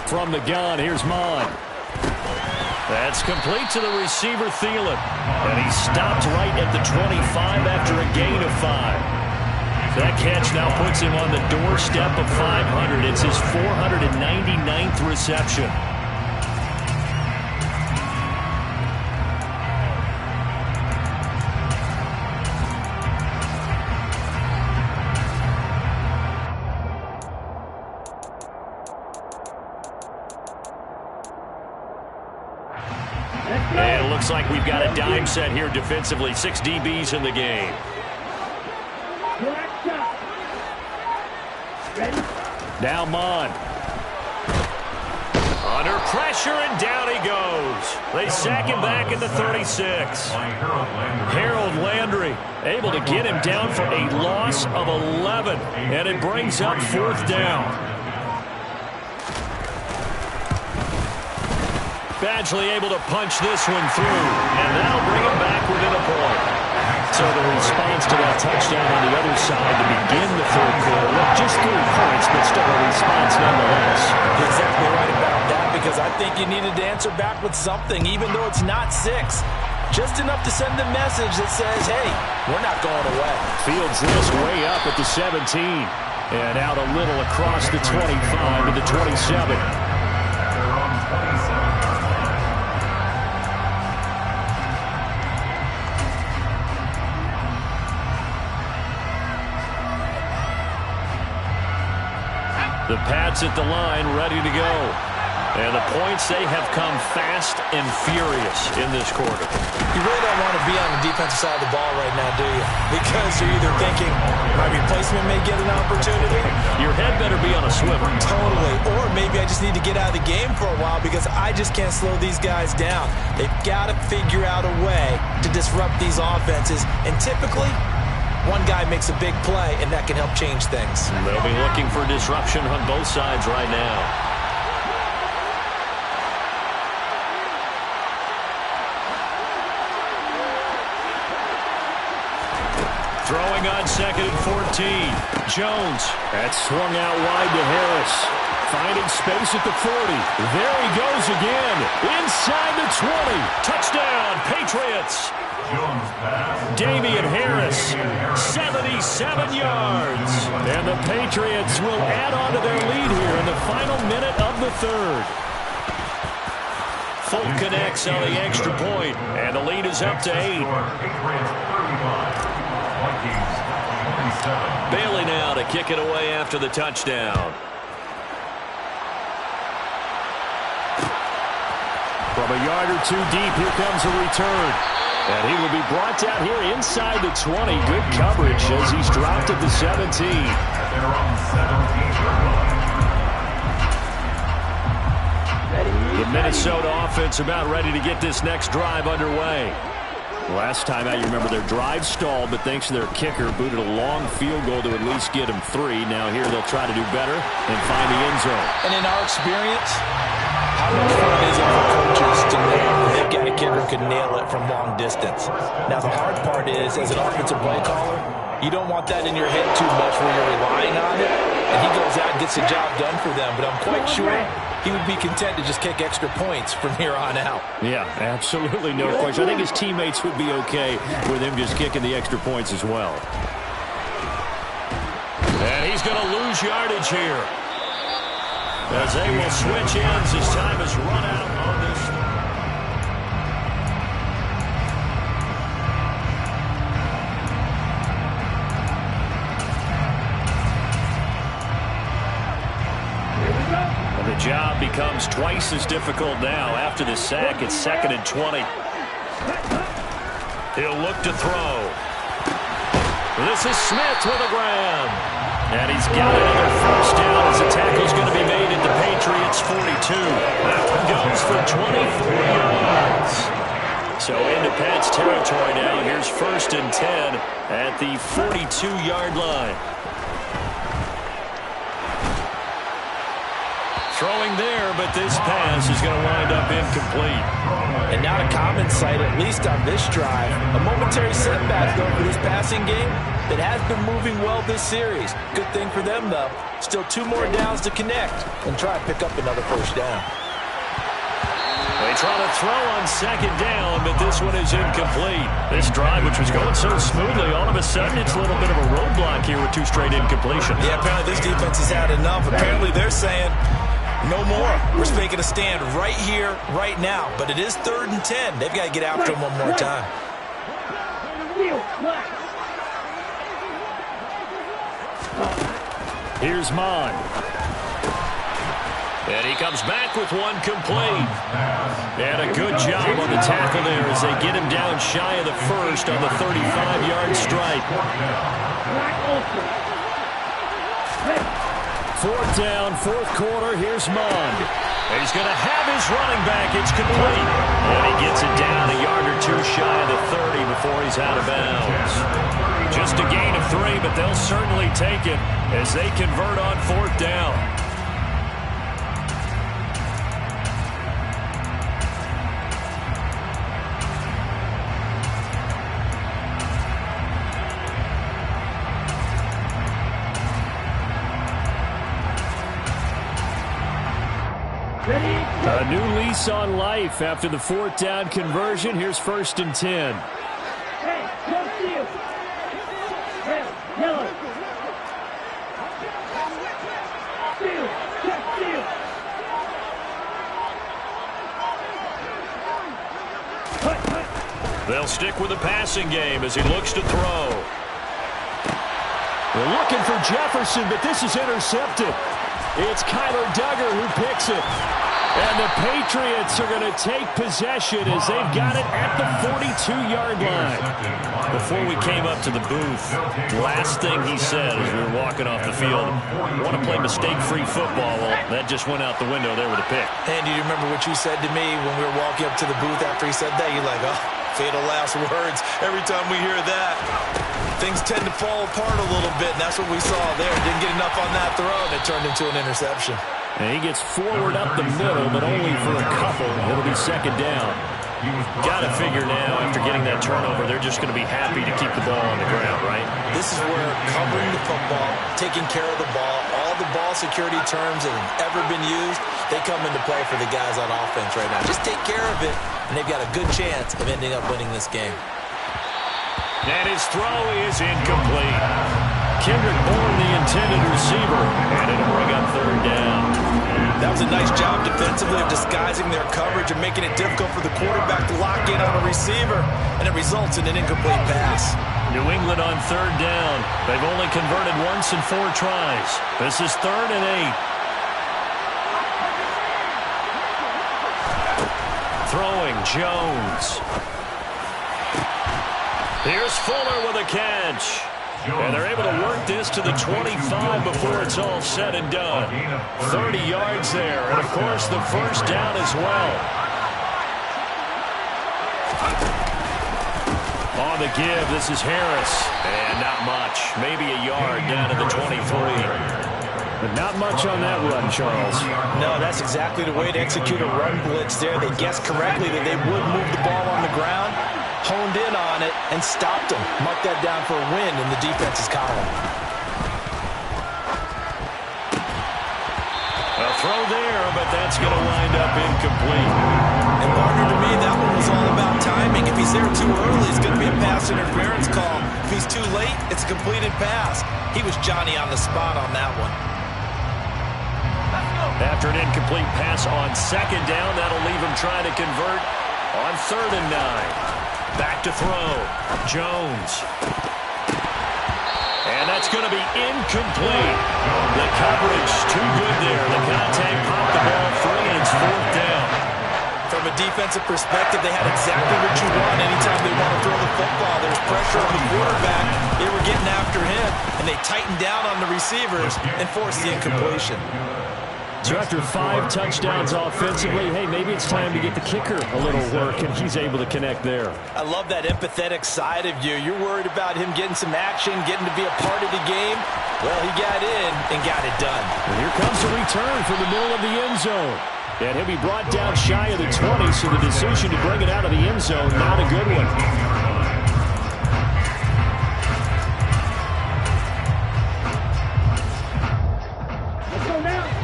From the gun, here's Mon. That's complete to the receiver, Thielen. And he stopped right at the 25 after a gain of 5. That catch now puts him on the doorstep of 500. It's his 499th reception. And it looks like we've got a dime set here defensively. 6 DBs in the game. Now Mon. Under pressure, and down he goes. They sack him back at the 36. Harold Landry able to get him down for a loss of 11. And it brings up 4th down. Badgley able to punch this one through, and that'll bring him back within a point. So the response to that touchdown on the other side to begin the third quarter. Look, just 3 points, but still a response nonetheless. You're exactly right about that because I think you needed to answer back with something, even though it's not 6. Just enough to send a message that says, hey, we're not going away. Fields this way up at the 17. And out a little across the 25 to the 27. The Pats at the line, ready to go. And the points, they have come fast and furious in this quarter. You really don't want to be on the defensive side of the ball right now, do you? Because you're either thinking, my replacement may get an opportunity. Your head better be on a swivel. Totally. Or maybe I just need to get out of the game for a while because I just can't slow these guys down. They've got to figure out a way to disrupt these offenses. And typically, one guy makes a big play, and that can help change things. They'll be looking for disruption on both sides right now. on 2nd and 14. Jones. That's swung out wide to Harris. Finding space at the 40. There he goes again. Inside the 20. Touchdown, Patriots. Damian Harris, 77 yards. And the Patriots will add on to their lead here in the final minute of the third. Full connects on the extra point, and the lead is up to 8. Bailey now to kick it away after the touchdown. From a yard or two deep, here comes a return. And he will be brought down here inside the 20. Good coverage as he's dropped at the 17. The Minnesota offense about ready to get this next drive underway. Last time out, you remember their drive stalled, but thanks to their kicker, booted a long field goal to at least get them 3. Now here they'll try to do better and find the end zone. And in our experience, how much fun is it for coaches to know they've got a kicker who can nail it from long distance? Now, the hard part is, as an offensive play caller, you don't want that in your head too much where you're relying on it, and he goes out and gets the job done for them. But I'm quite sure he would be content to just kick extra points from here on out. Yeah, absolutely no question. I think his teammates would be okay with him just kicking the extra points as well. And he's going to lose yardage here, as they will switch ends as time has run out on this. And the job becomes twice as difficult now. After the sack, it's 2nd and 20. He'll look to throw. This is Smith with a grab. And he's got another first down as the tackle's going to be made at the Patriots' 42. That one goes for 24 yards. So into Pat's territory now. Here's 1st and 10 at the 42-yard line. Throwing there, but this pass is going to wind up incomplete. And not a common sight, at least on this drive. A momentary setback, though, for this passing game that has been moving well this series. Good thing for them, though. Still 2 more downs to connect and try to pick up another first down. They try to throw on 2nd down, but this one is incomplete. This drive, which was going so smoothly, all of a sudden it's a little bit of a roadblock here with 2 straight incompletions. Yeah, apparently this defense has had enough. Apparently they're saying, no more. We're making a stand right here, right now. But it is 3rd and 10. They've got to get after him one more time. Here's Mon. And he comes back with one complete. And a good job on the tackle there as they get him down shy of the first on the 35-yard strike. 4th down, 4th quarter. Here's Mon. He's going to have his running back. It's complete. And he gets it down a yard or 2 shy of the 30 before he's out of bounds. Just a gain of 3, but they'll certainly take it as they convert on 4th down. A new lease on life after the 4th down conversion. Here's 1st and 10. They'll stick with the passing game as he looks to throw. They're looking for Jefferson, but this is intercepted. It's Kyler Duggar who picks it. And the Patriots are going to take possession as they've got it at the 42-yard line. Before we came up to the booth, last thing he said as we were walking off the field, I want to play mistake-free football. Well, that just went out the window there with a pick. And do you remember what you said to me when we were walking up to the booth after he said that? You're like, oh, fatal last words. Every time we hear that, things tend to fall apart a little bit, and that's what we saw there. Didn't get enough on that throw, and it turned into an interception. And he gets forward up the middle, but only for a couple. It'll be 2nd down. Got to figure now, after getting that turnover, they're just going to be happy to keep the ball on the ground, right? This is where covering the football, taking care of the ball, all the ball security terms that have ever been used, they come into play for the guys on offense right now. Just take care of it, and they've got a good chance of ending up winning this game. And his throw is incomplete. Kendrick Bourne, the intended receiver, and it'll bring up third down. That was a nice job defensively of disguising their coverage and making it difficult for the quarterback to lock in on a receiver, and it results in an incomplete pass. New England on third down. They've only converted once in 4 tries. This is 3rd and 8. Throwing, Jones. Here's Fuller with a catch. And they're able to work this to the 25 before it's all said and done. 30 yards there, and of course the first down as well. On the give, this is Harris. And not much. Maybe a yard down to the 23. But not much on that run, Charles. No, that's exactly the way to execute a run blitz there. They guessed correctly that they would move the ball on the ground, honed in on it, and stopped them. Mark that down for a win in the defense's column. A throw there, but that's going to wind up incomplete. And partner, to me, that one was all about timing. If he's there too early, it's going to be a pass interference call. If he's too late, it's a completed pass. He was Johnny on the spot on that one. After an incomplete pass on 2nd down, that'll leave him trying to convert on 3rd and 9. Back to throw. Jones. And that's going to be incomplete. The coverage too good there. The contact popped the ball free, and it's 4th down. From a defensive perspective, they had exactly what you want anytime they want to throw the football. There was pressure on the quarterback. They were getting after him, and they tightened down on the receivers and forced the incompletion. So after 5 touchdowns offensively, hey, maybe it's time to get the kicker a little work, and he's able to connect there. I love that empathetic side of you. You're worried about him getting some action, getting to be a part of the game. Well, he got in and got it done. And here comes the return from the middle of the end zone. And he'll be brought down shy of the 20, so the decision to bring it out of the end zone, not a good one.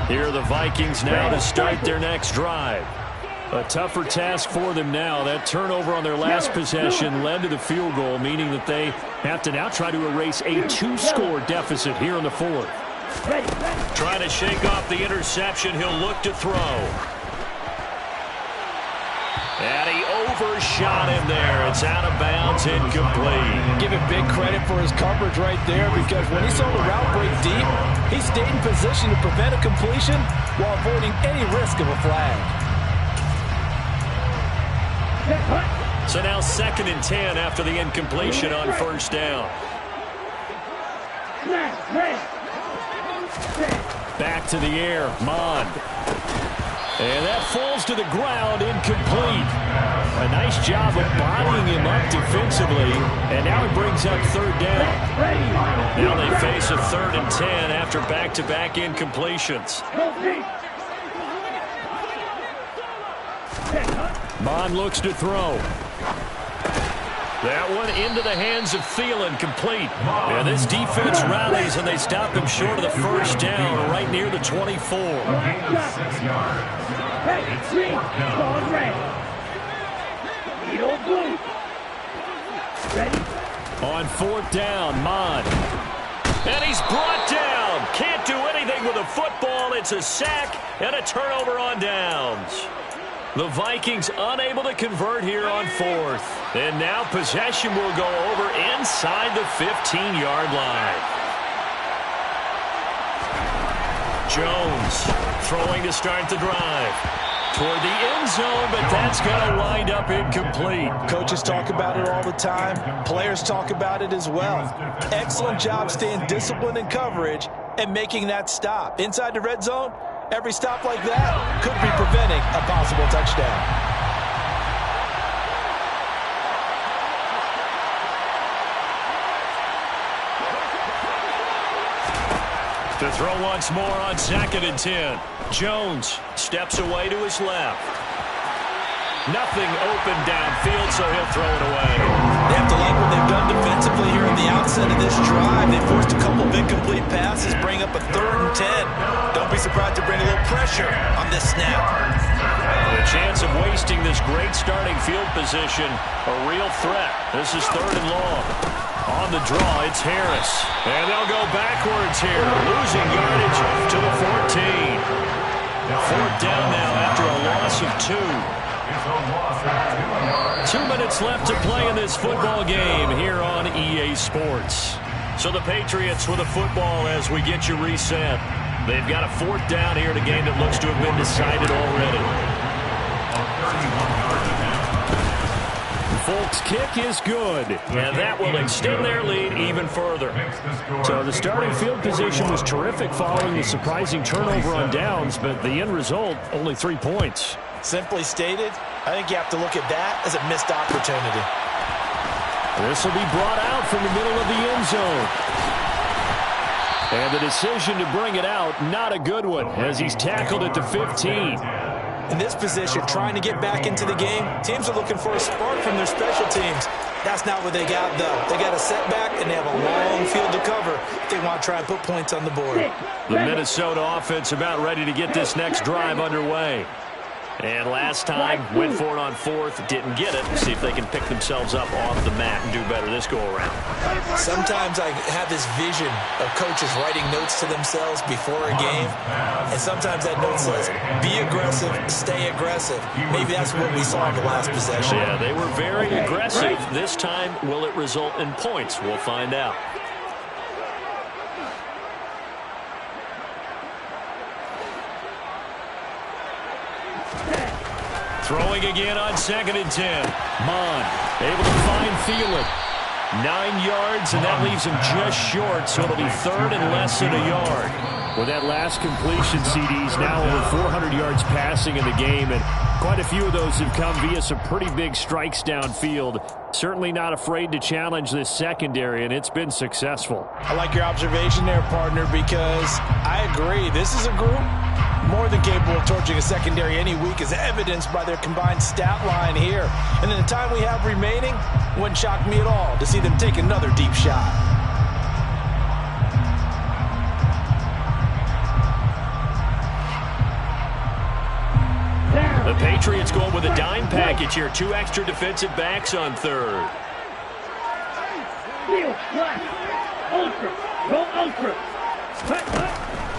Here are the Vikings now to start their next drive. A tougher task for them now. That turnover on their last possession led to the field goal, meaning that they have to now try to erase a 2-score deficit here in the 4th. Trying to shake off the interception. He'll look to throw. And he overshot him there. It's out of bounds, incomplete. Give him big credit for his coverage right there, because when he saw the route break deep, he stayed in position to prevent a completion while avoiding any risk of a flag. So now 2nd and 10 after the incompletion on 1st down. Back to the air, Mond. And that falls to the ground, incomplete. A nice job of bodying him up defensively, and now it brings up 3rd down. Now they face a 3rd and 10 after back-to-back incompletions. Mond looks to throw. That one into the hands of Thielen, complete. And this defense rallies, and they stop him short of the 1st down, right near the 24. On 4th down, Mond. And he's brought down. Can't do anything with a football. It's a sack and a turnover on downs. The Vikings unable to convert here on 4th. And now possession will go over inside the 15-yard line. Jones throwing to start the drive. Toward the end zone, but that's going to wind up incomplete. Coaches talk about it all the time. Players talk about it as well. Excellent job staying disciplined in coverage and making that stop. Inside the red zone, every stop like that could be preventing a possible touchdown. To throw once more on 2nd and 10. Jones steps away to his left. Nothing open downfield, so he'll throw it away. They have to like what they've done defensively here at the outset of this drive. They forced a couple of incomplete passes, bring up a 3rd and 10. Don't be surprised to bring a little pressure on this snap. The chance of wasting this great starting field position, a real threat. This is 3rd and long. On the draw, it's Harris. And they'll go backwards here, losing yardage to the 14. 4th down now after a loss of 2. 2 minutes left to play in this football game here on EA Sports. So the Patriots with a football as we get you reset. They've got a 4th down here in a game that looks to have been decided already. Folks' kick is good, and that will extend their lead even further. So the starting field position was terrific following the surprising turnover on downs, but the end result, only 3 points. Simply stated, I think you have to look at that as a missed opportunity. This will be brought out from the middle of the end zone. And the decision to bring it out, not a good one, as he's tackled at the 15. In this position, trying to get back into the game, teams are looking for a spark from their special teams. That's not what they got, though. They got a setback, and they have a long field to cover if they want to try and put points on the board. The Minnesota offense about ready to get this next drive underway. And last time, went for it on 4th, didn't get it. See if they can pick themselves up off the mat and do better this go-around. Sometimes I have this vision of coaches writing notes to themselves before a game, and sometimes that note says, be aggressive, stay aggressive. Maybe that's what we saw in the last possession. Yeah, they were very aggressive. This time, will it result in points? We'll find out. Throwing again on 2nd and 10. Mond able to find Thielen. 9 yards, and that leaves him just short, so it'll be 3rd and less than a yard. With that last completion, CDs now over 400 yards passing in the game, and quite a few of those have come via some pretty big strikes downfield. Certainly not afraid to challenge this secondary, and it's been successful. I like your observation there, partner, because I agree. This is a group more than capable of torching a secondary any week, as evidenced by their combined stat line here. And in the time we have remaining, wouldn't shock me at all to see them take another deep shot. The Patriots going with a dime package here. 2 extra defensive backs on 3rd.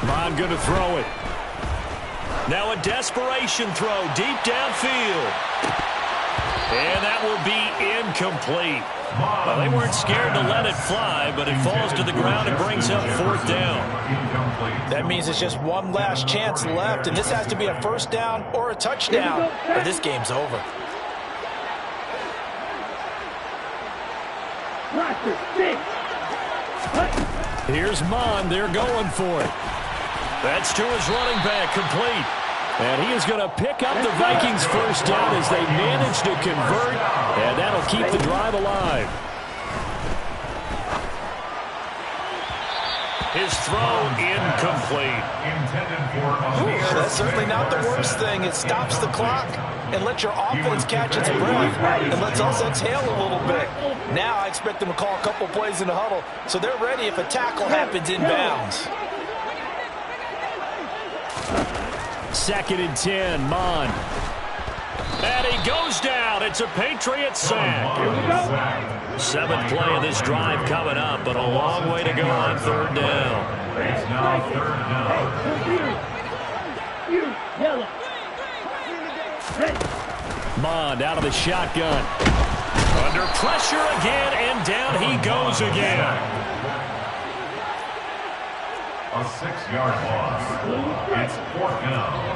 Mond going to throw it. Now a desperation throw deep downfield. And that will be incomplete. Well, they weren't scared to let it fly, but it falls to the ground and brings up 4th down. That means it's just one last chance left, and this has to be a 1st down or a touchdown, or this game's over. Here's Mond. They're going for it. That's to his running back, complete. And he is going to pick up the Vikings' 1st down as they manage to convert, and that'll keep the drive alive. His throw incomplete. That's certainly not the worst thing. It stops the clock and lets your offense catch its breath and lets us exhale a little bit. Now I expect them to call a couple plays in the huddle so they're ready if a tackle happens inbounds. 2nd and 10, Mond. And he goes down. It's a Patriot sack. 7th play of this drive coming up, but a long way to go on 3rd down. It's now 3rd down. Mond out of the shotgun. Under pressure again, and down he goes again. A 6-yard loss. It's 4th down.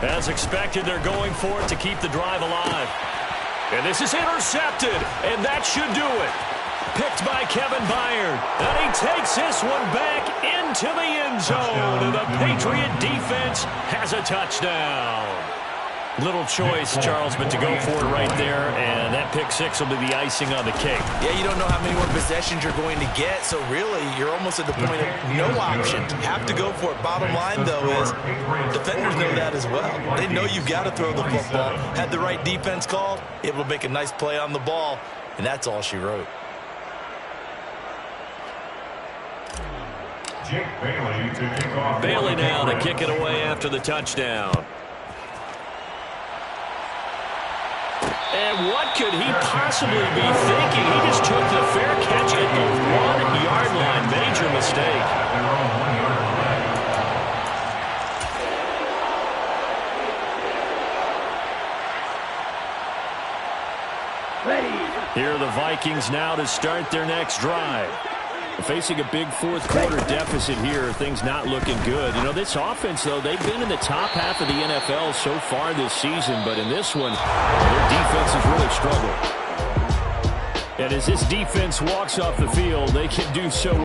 As expected, they're going for it to keep the drive alive. And this is intercepted, and that should do it. Picked by Kevin Byard. And he takes this one back into the end zone. And the Patriot defense has a touchdown. Little choice, Charles, but to go for it right there, and that pick six will be the icing on the cake. Yeah, you don't know how many more possessions you're going to get, so really you're almost at the point of no option. Have to go for it. Bottom line, though, is defenders know that as well. They know you've got to throw the football. Had the right defense called, able to make a nice play on the ball, and that's all she wrote. Jake Bailey to kick off. Bailey now to kick it away after the touchdown. And what could he possibly be thinking? He just took the fair catch at the 1-yard line. Major mistake. Here are the Vikings now to start their next drive. Facing a big fourth-quarter deficit here, things not looking good. You know, this offense, though, they've been in the top half of the NFL so far this season, but in this one, their defense has really struggled. And as this defense walks off the field, they can do so